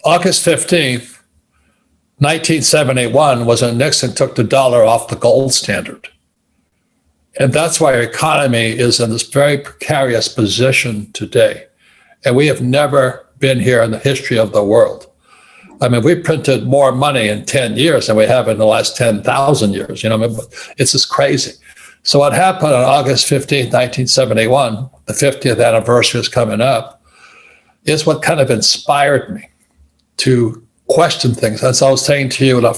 August 15th, 1971 was when Nixon took the dollar off the gold standard. And that's why our economy is in this very precarious position today. And we have never been here in the history of the world. I mean, we printed more money in 10 years than we have in the last 10,000 years. It's just crazy. So what happened on August 15th, 1971, the 50th anniversary is coming up, is what kind of inspired me to question things. As I was saying to you when I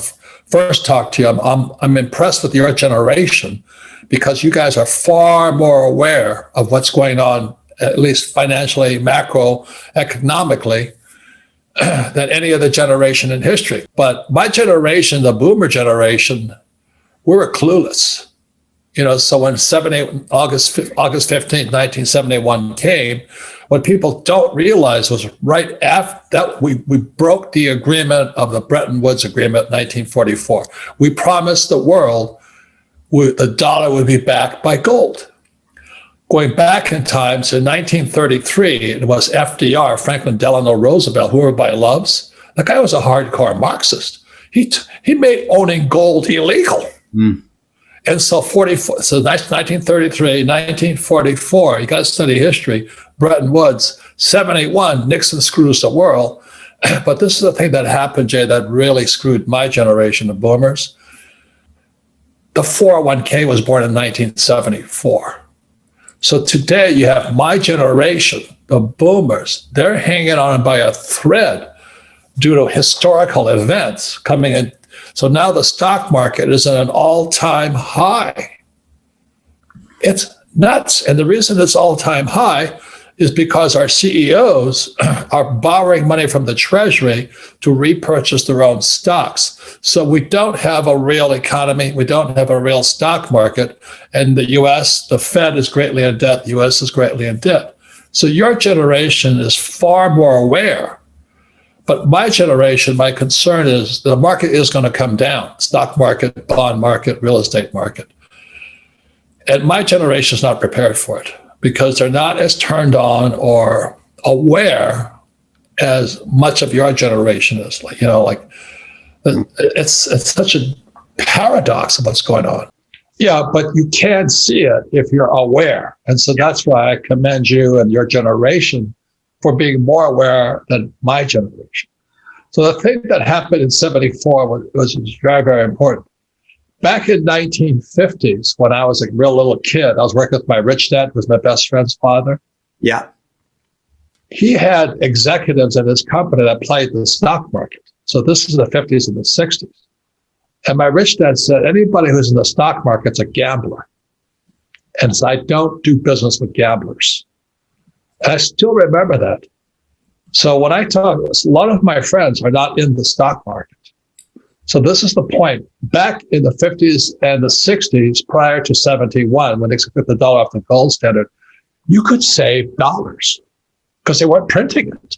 first talked to you, I'm impressed with your generation because you guys are far more aware of what's going on, at least financially, macroeconomically, than any other generation in history. But my generation, the boomer generation, we were clueless. So when August 15th, 1971 came, what people don't realize was right after that, we broke the agreement of the Bretton Woods Agreement, 1944. We promised the world the dollar would be backed by gold. Going back in time to 1933, it was FDR, Franklin Delano Roosevelt, who everybody loves. The guy was a hardcore Marxist. He made owning gold illegal. And so 1933, 1944, you got to study history, Bretton Woods, 71, Nixon screws the world. But this is the thing that happened, Jay, that really screwed my generation of boomers. The 401k was born in 1974. So today you have my generation, the boomers, they're hanging on by a thread due to historical events coming in. So now the stock market is at an all-time high. It's nuts. And the reason it's all-time high is because our CEOs are borrowing money from the Treasury to repurchase their own stocks. So we don't have a real economy. We don't have a real stock market. And the U.S., the Fed is greatly in debt. The U.S. is greatly in debt. So your generation is far more aware. But my generation, my concern is the market is going to come down. Stock market, bond market, real estate market. And my generation is not prepared for it because they're not as turned on or aware as much of your generation is. It's such a paradox of what's going on. Yeah, but you can see it if you're aware. And so that's why I commend you and your generation for being more aware than my generation. So the thing that happened in 74 was very, very important. Back in 1950s, when I was a real little kid, I was working with my rich dad, who was my best friend's father. Yeah. He had executives at his company that played the stock market. So this is the 50s and the 60s. And my rich dad said, anybody who's in the stock market's a gambler. And so I don't do business with gamblers. And I still remember that. So when I talk, a lot of my friends are not in the stock market. So this is the point. Back in the 50s and the 60s, prior to 71, when they took the dollar off the gold standard, you could save dollars because they weren't printing it.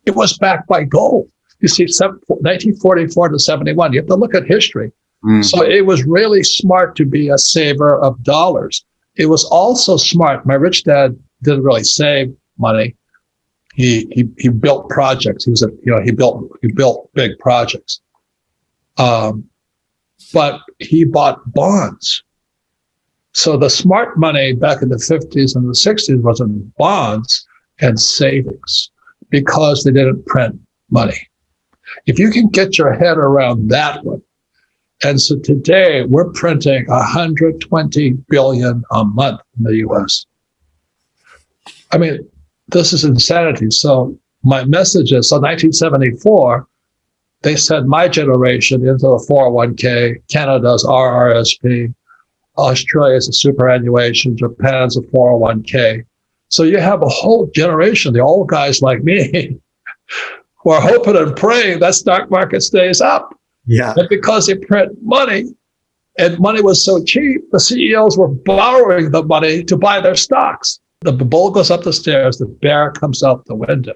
It was backed by gold. You see, 1944 to 71, you have to look at history. So it was really smart to be a saver of dollars. It was also smart. My rich dad didn't really save money. He built projects. He built big projects. But he bought bonds. So the smart money back in the 50s and the 60s was in bonds and savings because they didn't print money. If you can get your head around that one, and so today we're printing 120 billion a month in the U.S. I mean, this is insanity. So my message is, so 1974, they sent my generation into the 401k, Canada's RRSP, Australia's a superannuation, Japan's a 401k. So you have a whole generation, the old guys like me, who are hoping and praying that stock market stays up. Yeah. And because they print money, and money was so cheap, the CEOs were borrowing the money to buy their stocks. The bull goes up the stairs, the bear comes out the window.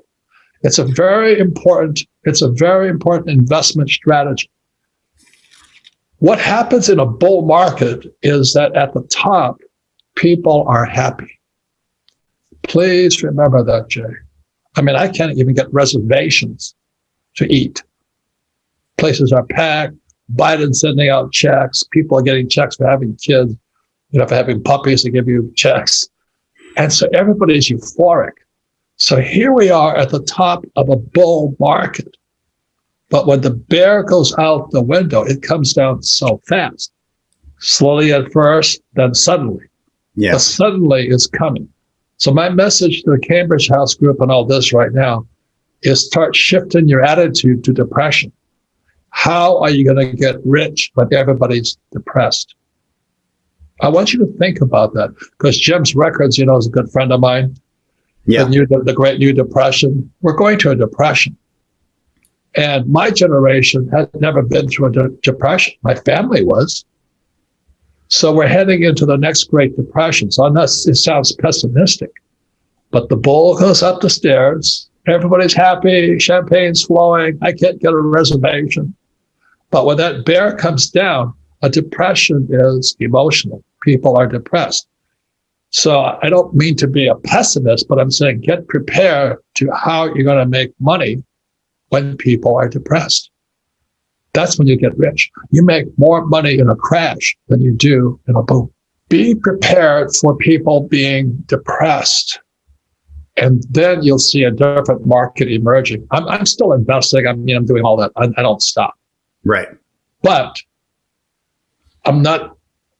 It's a very important investment strategy. What happens in a bull market is that at the top, people are happy. Please remember that, Jay. I mean, I can't even get reservations to eat. Places are packed. Biden's sending out checks. People are getting checks for having kids, for having puppies to give you checks. And so everybody's euphoric. So here we are at the top of a bull market. But when the bear goes out the window, it comes down so fast. Slowly at first, then suddenly. Yeah. The suddenly is coming. So my message to the Cambridge House Group and all this right now is start shifting your attitude to depression. How are you going to get rich when everybody's depressed? I want you to think about that, because Jim's Records, is a good friend of mine. Yeah. The Great New Depression. We're going to a depression. And my generation had never been through a depression. My family was. So we're heading into the next Great Depression. So it sounds pessimistic, but the bull goes up the stairs. Everybody's happy. Champagne's flowing. I can't get a reservation. But when that bear comes down, a depression is emotional. People are depressed. So I don't mean to be a pessimist, but I'm saying get prepared to how you're going to make money when people are depressed. That's when you get rich. You make more money in a crash than you do in a boom. Be prepared for people being depressed. And then you'll see a different market emerging. I'm still investing. I'm doing all that. I don't stop. Right. But I'm not,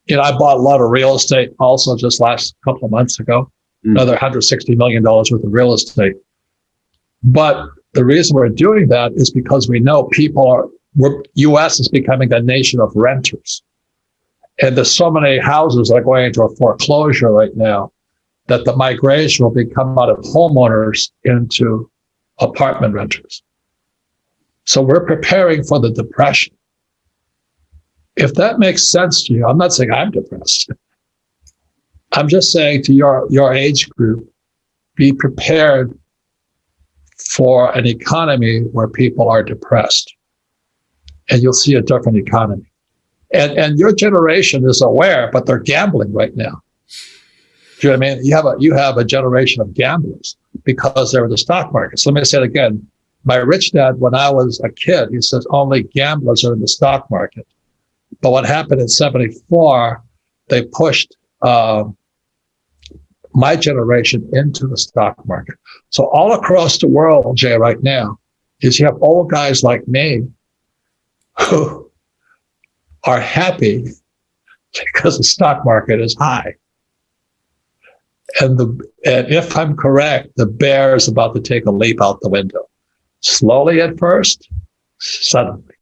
I bought a lot of real estate also just last couple of months ago, another $160 million worth of real estate. But the reason we're doing that is because we know U.S. is becoming a nation of renters. And there's so many houses that are going into a foreclosure right now that the migration will become out of homeowners into apartment renters. So we're preparing for the depression. If that makes sense to you, I'm not saying I'm depressed. I'm just saying to your age group, be prepared for an economy where people are depressed. And you'll see a different economy. And your generation is aware, but they're gambling right now. Do you know what I mean? You have a generation of gamblers because they're in the stock market. So let me say it again. My rich dad, when I was a kid, he says only gamblers are in the stock market. But what happened in 1974, they pushed my generation into the stock market. So all across the world, Jay, right now, is you have old guys like me who are happy because the stock market is high. And if I'm correct, the bear is about to take a leap out the window. Slowly at first, suddenly.